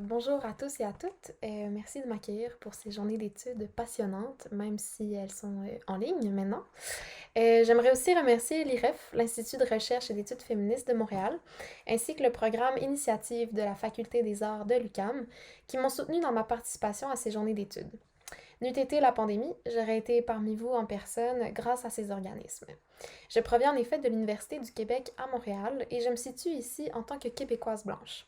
Bonjour à tous et à toutes. Merci de m'accueillir pour ces journées d'études passionnantes, même si elles sont en ligne maintenant. J'aimerais aussi remercier l'IREF, l'Institut de recherche et d'études féministes de Montréal, ainsi que le programme Initiative de la Faculté des arts de l'UQAM, qui m'ont soutenu dans ma participation à ces journées d'études. N'eût été la pandémie, j'aurais été parmi vous en personne grâce à ces organismes. Je proviens en effet de l'Université du Québec à Montréal et je me situe ici en tant que Québécoise blanche.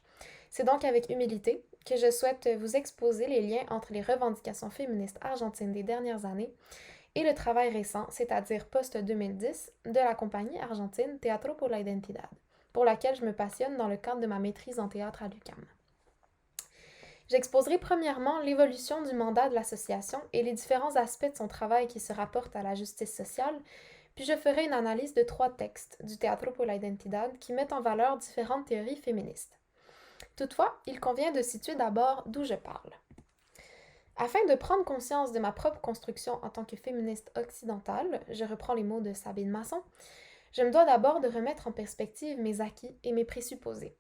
C'est donc avec humilité que je souhaite vous exposer les liens entre les revendications féministes argentines des dernières années et le travail récent, c'est-à-dire post-2010, de la compagnie argentine Teatro por la Identidad, pour laquelle je me passionne dans le cadre de ma maîtrise en théâtre à l'UQAM. J'exposerai premièrement l'évolution du mandat de l'association et les différents aspects de son travail qui se rapportent à la justice sociale, puis je ferai une analyse de 3 textes du Teatro por la Identidad qui mettent en valeur différentes théories féministes. Toutefois, il convient de situer d'abord d'où je parle. Afin de prendre conscience de ma propre construction en tant que féministe occidentale, je reprends les mots de Sabine Masson, je me dois d'abord de remettre en perspective mes acquis et mes présupposés.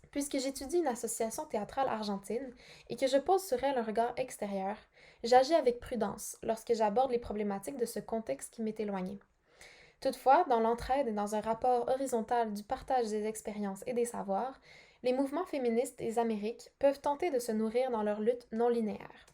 Puisque j'étudie une association théâtrale argentine et que je pose sur elle un regard extérieur, j'agis avec prudence lorsque j'aborde les problématiques de ce contexte qui m'est éloigné. Toutefois, dans l'entraide et dans un rapport horizontal du partage des expériences et des savoirs, les mouvements féministes des Amériques peuvent tenter de se nourrir dans leur lutte non linéaire.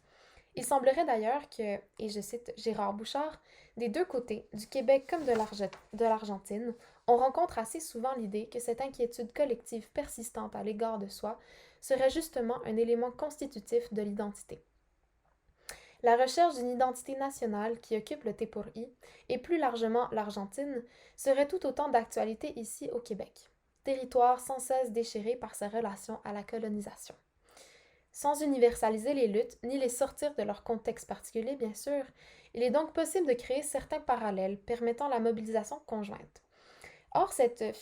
Il semblerait d'ailleurs que, et je cite Gérard Bouchard, des deux côtés, du Québec comme de l'Argentine, on rencontre assez souvent l'idée que cette inquiétude collective persistante à l'égard de soi serait justement un élément constitutif de l'identité. La recherche d'une identité nationale qui occupe le T pour I, et plus largement l'Argentine, serait tout autant d'actualité ici au Québec, territoire sans cesse déchiré par sa relation à la colonisation. Sans universaliser les luttes, ni les sortir de leur contexte particulier, bien sûr, il est donc possible de créer certains parallèles permettant la mobilisation conjointe. Or, cette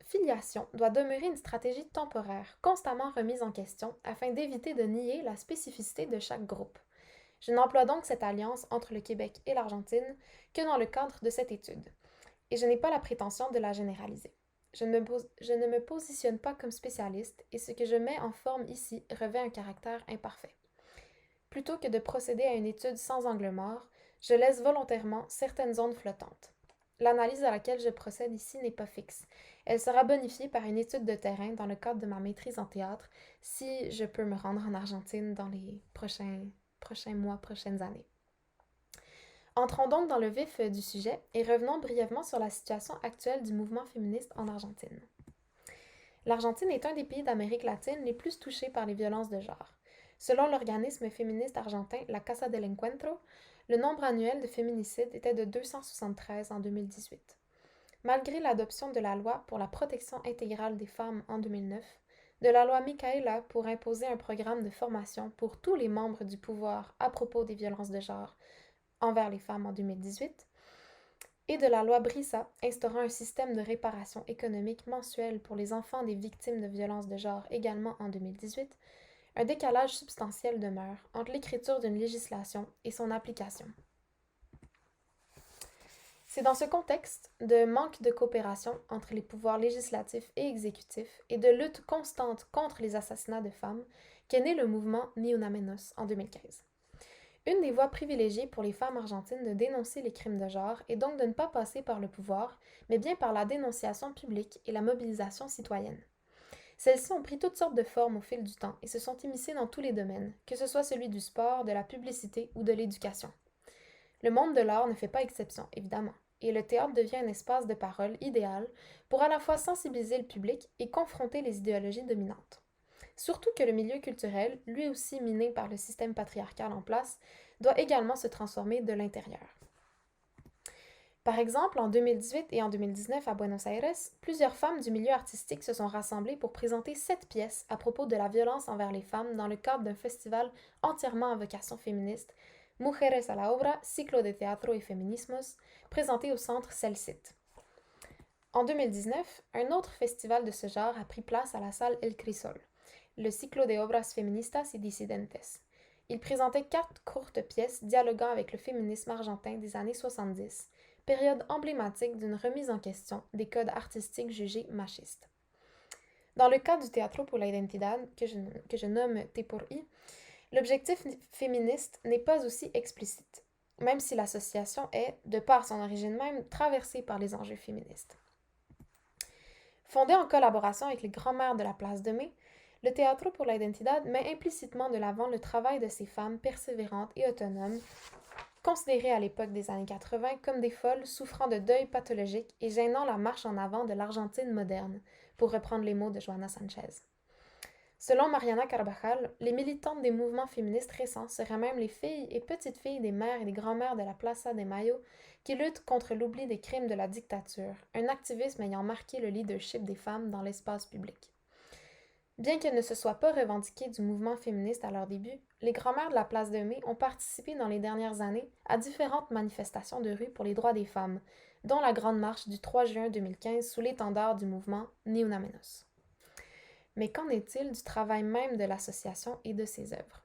filiation doit demeurer une stratégie temporaire, constamment remise en question, afin d'éviter de nier la spécificité de chaque groupe. Je n'emploie donc cette alliance entre le Québec et l'Argentine que dans le cadre de cette étude, et je n'ai pas la prétention de la généraliser. Je ne me positionne pas comme spécialiste et ce que je mets en forme ici revêt un caractère imparfait. Plutôt que de procéder à une étude sans angle mort, je laisse volontairement certaines zones flottantes. L'analyse à laquelle je procède ici n'est pas fixe. Elle sera bonifiée par une étude de terrain dans le cadre de ma maîtrise en théâtre si je peux me rendre en Argentine dans les prochains mois, prochaines années. Entrons donc dans le vif du sujet et revenons brièvement sur la situation actuelle du mouvement féministe en Argentine. L'Argentine est un des pays d'Amérique latine les plus touchés par les violences de genre. Selon l'organisme féministe argentin La Casa del Encuentro, le nombre annuel de féminicides était de 273 en 2018. Malgré l'adoption de la loi pour la protection intégrale des femmes en 2009, de la loi Micaela pour imposer un programme de formation pour tous les membres du pouvoir à propos des violences de genre envers les femmes en 2018, et de la loi Brissa instaurant un système de réparation économique mensuel pour les enfants des victimes de violences de genre également en 2018, un décalage substantiel demeure entre l'écriture d'une législation et son application. C'est dans ce contexte de manque de coopération entre les pouvoirs législatifs et exécutifs et de lutte constante contre les assassinats de femmes qu'est né le mouvement Ni Una Menos en 2015. Une des voies privilégiées pour les femmes argentines de dénoncer les crimes de genre est donc de ne pas passer par le pouvoir, mais bien par la dénonciation publique et la mobilisation citoyenne. Celles-ci ont pris toutes sortes de formes au fil du temps et se sont immiscées dans tous les domaines, que ce soit celui du sport, de la publicité ou de l'éducation. Le monde de l'art ne fait pas exception, évidemment, et le théâtre devient un espace de parole idéal pour à la fois sensibiliser le public et confronter les idéologies dominantes. Surtout que le milieu culturel, lui aussi miné par le système patriarcal en place, doit également se transformer de l'intérieur. Par exemple, en 2018 et en 2019 à Buenos Aires, plusieurs femmes du milieu artistique se sont rassemblées pour présenter 7 pièces à propos de la violence envers les femmes dans le cadre d'un festival entièrement à vocation féministe, Mujeres a la Obra, Ciclo de Teatro y Feminismos, présenté au centre Celsit. En 2019, un autre festival de ce genre a pris place à la salle El Crisol, le Ciclo de Obras Feministas y Disidentes. Il présentait 4 courtes pièces dialoguant avec le féminisme argentin des années 70, période emblématique d'une remise en question des codes artistiques jugés machistes. Dans le cas du Teatro por la Identidad, que je nomme Te por I, l'objectif féministe n'est pas aussi explicite, même si l'association est, de par son origine même, traversée par les enjeux féministes. Fondé en collaboration avec les grands-mères de la Place de Mai, le Teatro por la Identidad met implicitement de l'avant le travail de ces femmes persévérantes et autonomes, considérées à l'époque des années 80 comme des folles souffrant de deuil pathologique et gênant la marche en avant de l'Argentine moderne, pour reprendre les mots de Joana Sanchez. Selon Mariana Carvajal, les militantes des mouvements féministes récents seraient même les filles et petites filles des mères et des grands-mères de la Plaza de Mayo qui luttent contre l'oubli des crimes de la dictature, un activisme ayant marqué le leadership des femmes dans l'espace public. Bien qu'elles ne se soient pas revendiquées du mouvement féministe à leur début, les grands-mères de la Place de Mai ont participé dans les dernières années à différentes manifestations de rue pour les droits des femmes, dont la Grande Marche du 3 juin 2015 sous l'étendard du mouvement Ni Una Menos. Mais qu'en est-il du travail même de l'association et de ses œuvres?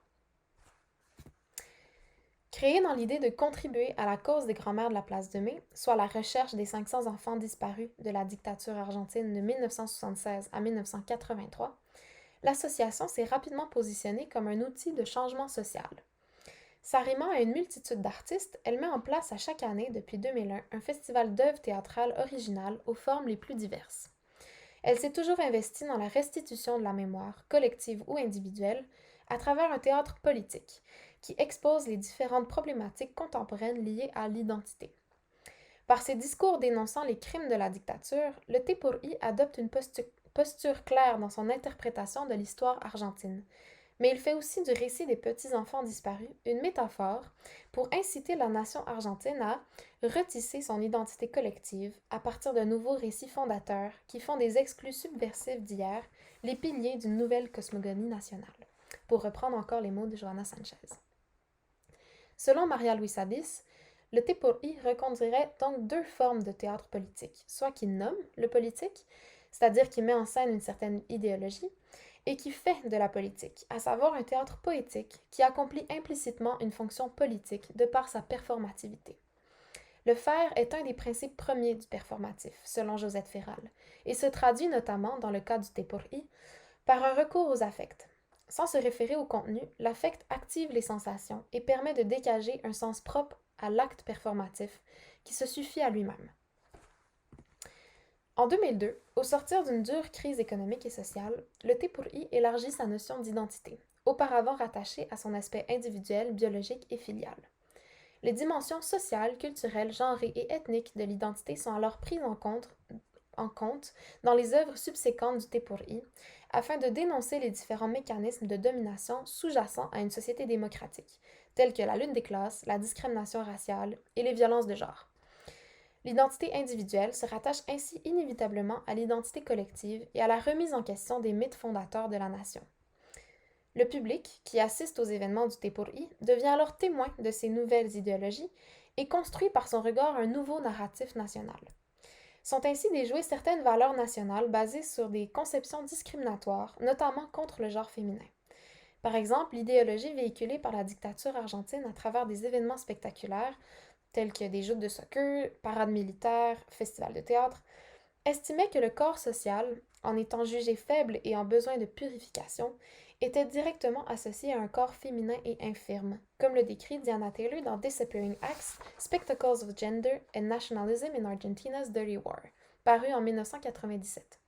Créée dans l'idée de contribuer à la cause des grands-mères de la Place de Mai, soit la recherche des 500 enfants disparus de la dictature argentine de 1976 à 1983, l'association s'est rapidement positionnée comme un outil de changement social. S'arrimant à une multitude d'artistes, elle met en place à chaque année, depuis 2001, un festival d'œuvres théâtrales originales aux formes les plus diverses. Elle s'est toujours investie dans la restitution de la mémoire, collective ou individuelle, à travers un théâtre politique, qui expose les différentes problématiques contemporaines liées à l'identité. Par ses discours dénonçant les crimes de la dictature, le Te por I adopte une posture claire dans son interprétation de l'histoire argentine. Mais il fait aussi du récit des petits-enfants disparus une métaphore pour inciter la nation argentine à retisser son identité collective à partir de nouveaux récits fondateurs qui font des exclus subversifs d'hier les piliers d'une nouvelle cosmogonie nationale, pour reprendre encore les mots de Joana Sanchez. Selon Maria Luisa Bis, le Te por I reconduirait donc deux formes de théâtre politique, soit qui nomme le politique, c'est-à-dire qui met en scène une certaine idéologie, et qui fait de la politique, à savoir un théâtre poétique qui accomplit implicitement une fonction politique de par sa performativité. Le faire est un des principes premiers du performatif, selon Josette Ferral, et se traduit notamment, dans le cas du Te por I, par un recours aux affects. Sans se référer au contenu, l'affect active les sensations et permet de dégager un sens propre à l'acte performatif qui se suffit à lui-même. En 2002, au sortir d'une dure crise économique et sociale, le Te por I élargit sa notion d'identité, auparavant rattachée à son aspect individuel, biologique et filial. Les dimensions sociales, culturelles, genrées et ethniques de l'identité sont alors prises en compte dans les œuvres subséquentes du Te por I, afin de dénoncer les différents mécanismes de domination sous-jacents à une société démocratique, tels que la lutte des classes, la discrimination raciale et les violences de genre. L'identité individuelle se rattache ainsi inévitablement à l'identité collective et à la remise en question des mythes fondateurs de la nation. Le public, qui assiste aux événements du Te por I, devient alors témoin de ces nouvelles idéologies et construit par son regard un nouveau narratif national. Sont ainsi déjouées certaines valeurs nationales basées sur des conceptions discriminatoires, notamment contre le genre féminin. Par exemple, l'idéologie véhiculée par la dictature argentine à travers des événements spectaculaires tels que des joutes de soccer, parades militaires, festivals de théâtre, estimait que le corps social, en étant jugé faible et en besoin de purification, était directement associé à un corps féminin et infirme, comme le décrit Diana Taylor dans Disappearing Acts, Spectacles of Gender and Nationalism in Argentina's Dirty War, paru en 1997.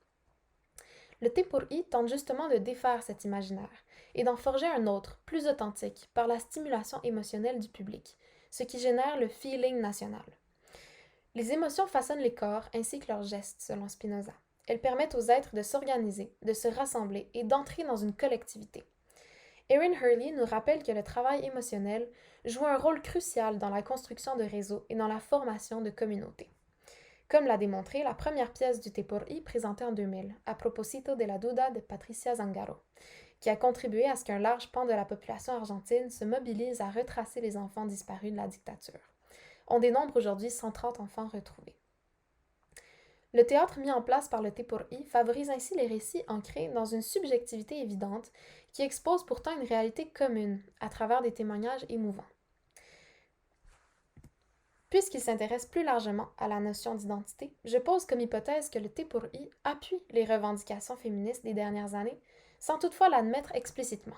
Le Te por I tente justement de défaire cet imaginaire et d'en forger un autre, plus authentique, par la stimulation émotionnelle du public, ce qui génère le feeling national. Les émotions façonnent les corps ainsi que leurs gestes, selon Spinoza. Elles permettent aux êtres de s'organiser, de se rassembler et d'entrer dans une collectivité. Erin Hurley nous rappelle que le travail émotionnel joue un rôle crucial dans la construction de réseaux et dans la formation de communautés. Comme l'a démontré la première pièce du Te por I présentée en 2000, A propósito de la duda de Patricia Zangaro, qui a contribué à ce qu'un large pan de la population argentine se mobilise à retracer les enfants disparus de la dictature. On dénombre aujourd'hui 130 enfants retrouvés. Le théâtre mis en place par le Te por I favorise ainsi les récits ancrés dans une subjectivité évidente qui expose pourtant une réalité commune à travers des témoignages émouvants. Puisqu'il s'intéresse plus largement à la notion d'identité, je pose comme hypothèse que le T pour I appuie les revendications féministes des dernières années, sans toutefois l'admettre explicitement.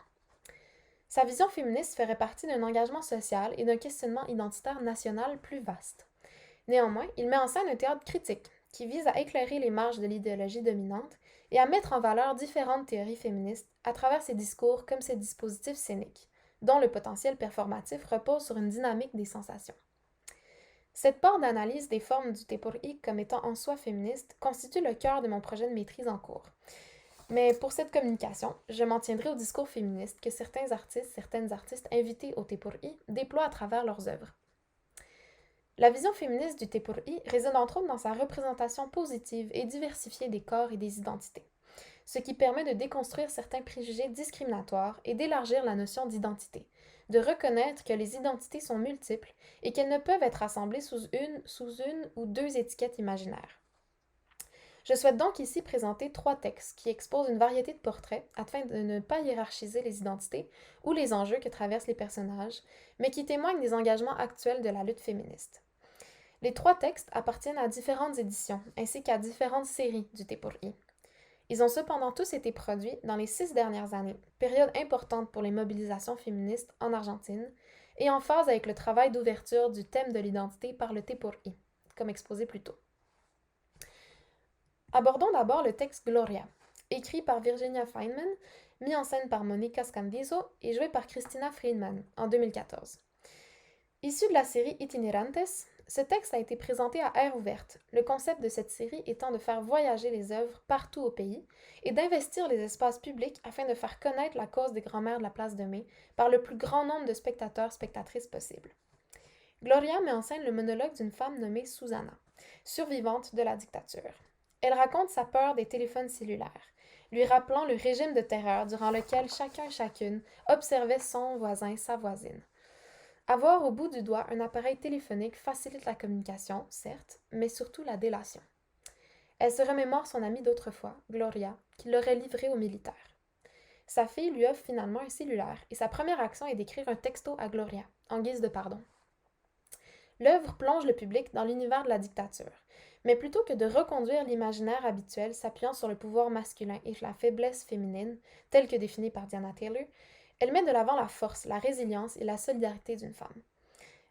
Sa vision féministe ferait partie d'un engagement social et d'un questionnement identitaire national plus vaste. Néanmoins, il met en scène un théâtre critique qui vise à éclairer les marges de l'idéologie dominante et à mettre en valeur différentes théories féministes à travers ses discours comme ses dispositifs scéniques, dont le potentiel performatif repose sur une dynamique des sensations. Cette part d'analyse des formes du T pour I comme étant en soi féministe constitue le cœur de mon projet de maîtrise en cours. Mais pour cette communication, je m'en tiendrai au discours féministe que certains artistes, certaines artistes invités au T pour I déploient à travers leurs œuvres. La vision féministe du T pour I réside entre autres dans sa représentation positive et diversifiée des corps et des identités, ce qui permet de déconstruire certains préjugés discriminatoires et d'élargir la notion d'identité, de reconnaître que les identités sont multiples et qu'elles ne peuvent être assemblées sous une ou deux étiquettes imaginaires. Je souhaite donc ici présenter 3 textes qui exposent une variété de portraits afin de ne pas hiérarchiser les identités ou les enjeux que traversent les personnages, mais qui témoignent des engagements actuels de la lutte féministe. Les 3 textes appartiennent à différentes éditions ainsi qu'à différentes séries du T pour I. Ils ont cependant tous été produits dans les 6 dernières années, période importante pour les mobilisations féministes en Argentine, et en phase avec le travail d'ouverture du thème de l'identité par le T pour I, comme exposé plus tôt. Abordons d'abord le texte Gloria, écrit par Virginia Feynman, mis en scène par Monica Scandizo et joué par Christina Friedman en 2014. Issu de la série Itinerantes, ce texte a été présenté à aire ouverte, le concept de cette série étant de faire voyager les œuvres partout au pays et d'investir les espaces publics afin de faire connaître la cause des grands-mères de la place de Mai par le plus grand nombre de spectateurs-spectatrices possible. Gloria met en scène le monologue d'une femme nommée Susana, survivante de la dictature. Elle raconte sa peur des téléphones cellulaires, lui rappelant le régime de terreur durant lequel chacun et chacune observait son voisin, sa voisine. Avoir au bout du doigt un appareil téléphonique facilite la communication, certes, mais surtout la délation. Elle se remémore son amie d'autrefois, Gloria, qui l'aurait livrée aux militaires. Sa fille lui offre finalement un cellulaire et sa première action est d'écrire un texto à Gloria, en guise de pardon. L'œuvre plonge le public dans l'univers de la dictature, mais plutôt que de reconduire l'imaginaire habituel s'appuyant sur le pouvoir masculin et la faiblesse féminine, telle que définie par Diana Taylor, elle met de l'avant la force, la résilience et la solidarité d'une femme.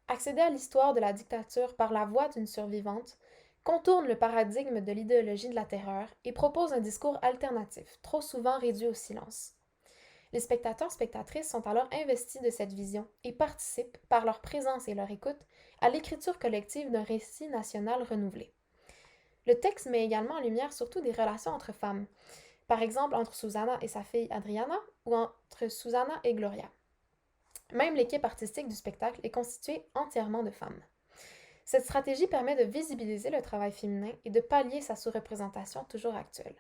Accéder à l'histoire de la dictature par la voix d'une survivante contourne le paradigme de l'idéologie de la terreur et propose un discours alternatif, trop souvent réduit au silence. Les spectateurs-spectatrices sont alors investis de cette vision et participent, par leur présence et leur écoute, à l'écriture collective d'un récit national renouvelé. Le texte met également en lumière surtout des relations entre femmes, par exemple entre Susana et sa fille Adriana ou entre Susana et Gloria. Même l'équipe artistique du spectacle est constituée entièrement de femmes. Cette stratégie permet de visibiliser le travail féminin et de pallier sa sous-représentation toujours actuelle.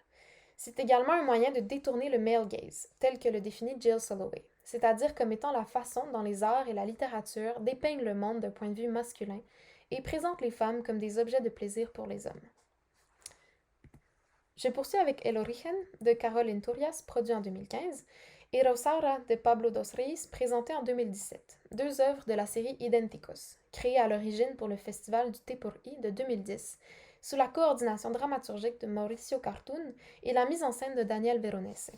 C'est également un moyen de détourner le male gaze, tel que le définit Jill Soloway, c'est-à-dire comme étant la façon dont les arts et la littérature dépeignent le monde d'un point de vue masculin et présentent les femmes comme des objets de plaisir pour les hommes. Je poursuis avec El Origen de Carol Inturrias, produit en 2015, et Rosaura de Pablo dos Reis, présenté en 2017, 2 œuvres de la série Idénticos, créées à l'origine pour le festival du T pour I de 2010, sous la coordination dramaturgique de Mauricio Cartoon et la mise en scène de Daniel Veronese.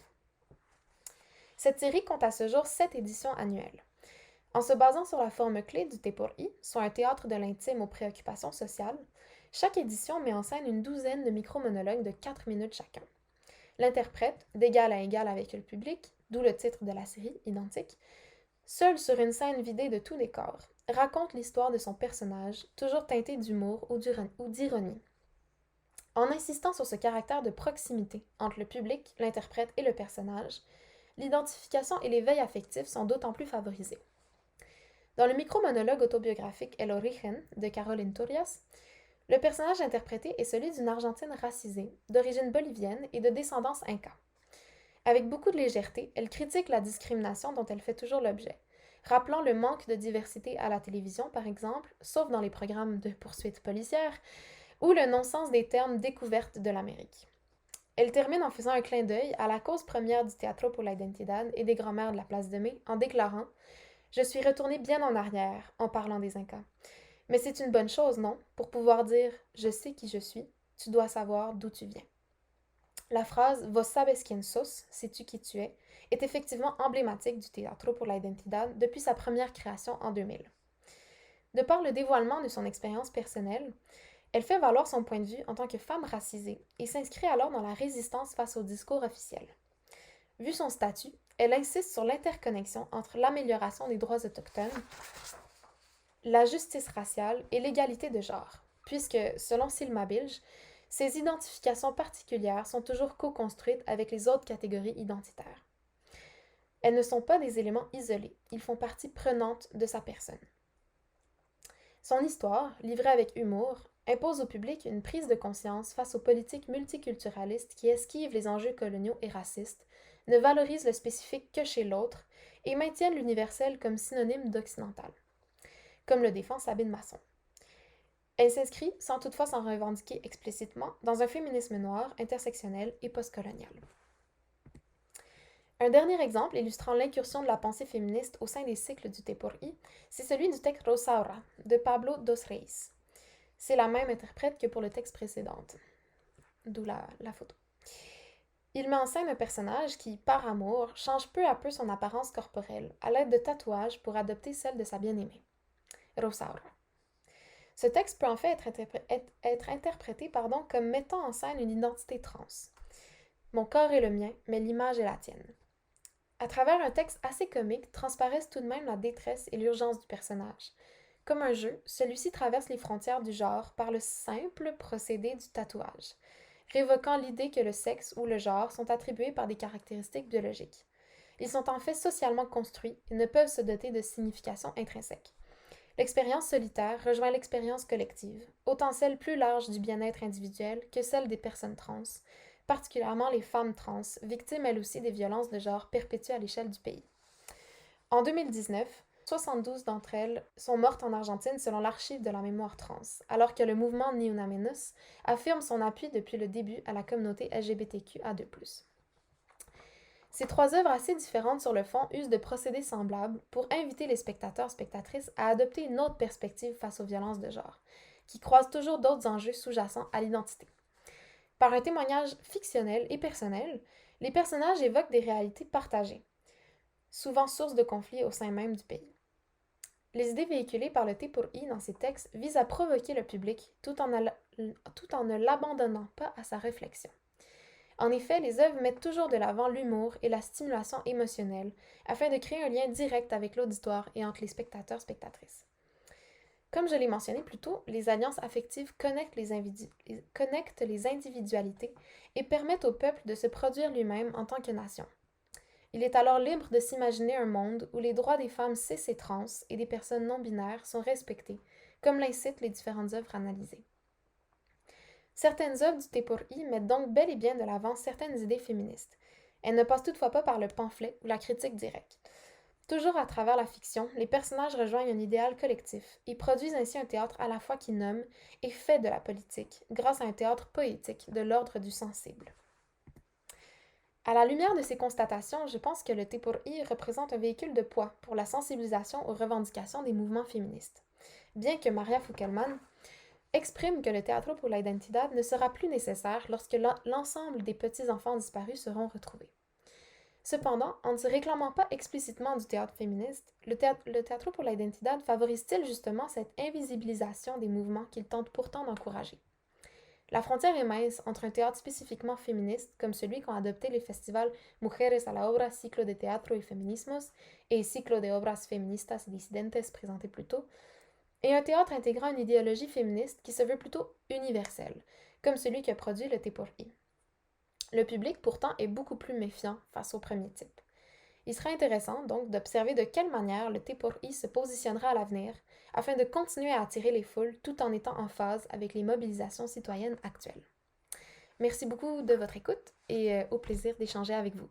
Cette série compte à ce jour 7 éditions annuelles. En se basant sur la forme clé du T pour I, soit un théâtre de l'intime aux préoccupations sociales, chaque édition met en scène une douzaine de micro-monologues de 4 minutes chacun. L'interprète, d'égal à égal avec le public, d'où le titre de la série, identique, seul sur une scène vidée de tout décor, raconte l'histoire de son personnage, toujours teinté d'humour ou d'ironie. En insistant sur ce caractère de proximité entre le public, l'interprète et le personnage, l'identification et l'éveil affectif sont d'autant plus favorisés. Dans le micro-monologue autobiographique El Origen de Carol Inturrias, le personnage interprété est celui d'une Argentine racisée, d'origine bolivienne et de descendance inca. Avec beaucoup de légèreté, elle critique la discrimination dont elle fait toujours l'objet, rappelant le manque de diversité à la télévision, par exemple, sauf dans les programmes de poursuites policières, ou le non-sens des termes découvertes de l'Amérique. Elle termine en faisant un clin d'œil à la cause première du Teatro por la Identidad et des grands-mères de la place de Mai, en déclarant « Je suis retournée bien en arrière en parlant des Incas. Mais c'est une bonne chose, non? Pour pouvoir dire je sais qui je suis, tu dois savoir d'où tu viens. La phrase Vos sabes quién sos, sais-tu qui tu es, est effectivement emblématique du Teatro por la Identidad depuis sa première création en 2000. De par le dévoilement de son expérience personnelle, elle fait valoir son point de vue en tant que femme racisée et s'inscrit alors dans la résistance face au discours officiel. Vu son statut, elle insiste sur l'interconnexion entre l'amélioration des droits autochtones, la justice raciale et l'égalité de genre, puisque, selon Silma Bilge, ces identifications particulières sont toujours co-construites avec les autres catégories identitaires. Elles ne sont pas des éléments isolés, ils font partie prenante de sa personne. Son histoire, livrée avec humour, impose au public une prise de conscience face aux politiques multiculturalistes qui esquivent les enjeux coloniaux et racistes, ne valorisent le spécifique que chez l'autre et maintiennent l'universel comme synonyme d'occidental, comme le défend Sabine Masson. Elle s'inscrit, sans toutefois s'en revendiquer explicitement, dans un féminisme noir, intersectionnel et postcolonial. Un dernier exemple illustrant l'incursion de la pensée féministe au sein des cycles du Te-Por-I, c'est celui du texte Rosaura de Pablo dos Reis. C'est la même interprète que pour le texte précédent, d'où la photo. Il met en scène un personnage qui, par amour, change peu à peu son apparence corporelle à l'aide de tatouages pour adopter celle de sa bien-aimée, Rosaura. Ce texte peut en fait être interprété comme mettant en scène une identité trans. Mon corps est le mien, mais l'image est la tienne. À travers un texte assez comique, transparaissent tout de même la détresse et l'urgence du personnage. Comme un jeu, celui-ci traverse les frontières du genre par le simple procédé du tatouage, révoquant l'idée que le sexe ou le genre sont attribués par des caractéristiques biologiques. Ils sont en fait socialement construits et ne peuvent se doter de signification intrinsèque. L'expérience solitaire rejoint l'expérience collective, autant celle plus large du bien-être individuel que celle des personnes trans, particulièrement les femmes trans, victimes elles aussi des violences de genre perpétuées à l'échelle du pays. En 2019, 72 d'entre elles sont mortes en Argentine selon l'archive de la mémoire trans, alors que le mouvement Ni Una Menos affirme son appui depuis le début à la communauté LGBTQA2+. Ces trois œuvres assez différentes sur le fond usent de procédés semblables pour inviter les spectateurs-spectatrices à adopter une autre perspective face aux violences de genre, qui croisent toujours d'autres enjeux sous-jacents à l'identité. Par un témoignage fictionnel et personnel, les personnages évoquent des réalités partagées, souvent source de conflits au sein même du pays. Les idées véhiculées par le Te-Por-I dans ces textes visent à provoquer le public tout en ne l'abandonnant pas à sa réflexion. En effet, les œuvres mettent toujours de l'avant l'humour et la stimulation émotionnelle afin de créer un lien direct avec l'auditoire et entre les spectateurs-spectatrices. Comme je l'ai mentionné plus tôt, les alliances affectives connectent les individualités et permettent au peuple de se produire lui-même en tant que nation. Il est alors libre de s'imaginer un monde où les droits des femmes cis et trans et des personnes non-binaires sont respectés, comme l'incitent les différentes œuvres analysées. Certaines œuvres du Te-Por-I mettent donc bel et bien de l'avant certaines idées féministes. Elles ne passent toutefois pas par le pamphlet ou la critique directe. Toujours à travers la fiction, les personnages rejoignent un idéal collectif et produisent ainsi un théâtre à la fois qui nomme et fait de la politique, grâce à un théâtre poétique de l'ordre du sensible. À la lumière de ces constatations, je pense que le Te-Por-I représente un véhicule de poids pour la sensibilisation aux revendications des mouvements féministes. Bien que Maria Fukelman exprime que le Teatro por la Identidad ne sera plus nécessaire lorsque l'ensemble des petits-enfants disparus seront retrouvés. Cependant, en ne se réclamant pas explicitement du théâtre féministe, le Teatro por la Identidad favorise-t-il justement cette invisibilisation des mouvements qu'il tente pourtant d'encourager? La frontière est mince entre un théâtre spécifiquement féministe, comme celui qu'ont adopté les festivals Mujeres a la Obra, Ciclo de Teatro y Feminismos et Ciclo de Obras Feministas y Disidentes présenté plus tôt, et un théâtre intégrant une idéologie féministe qui se veut plutôt universelle, comme celui que produit le Te-Por-I. Le public, pourtant, est beaucoup plus méfiant face au premier type. Il sera intéressant, donc, d'observer de quelle manière le Te-Por-I se positionnera à l'avenir afin de continuer à attirer les foules tout en étant en phase avec les mobilisations citoyennes actuelles. Merci beaucoup de votre écoute et au plaisir d'échanger avec vous.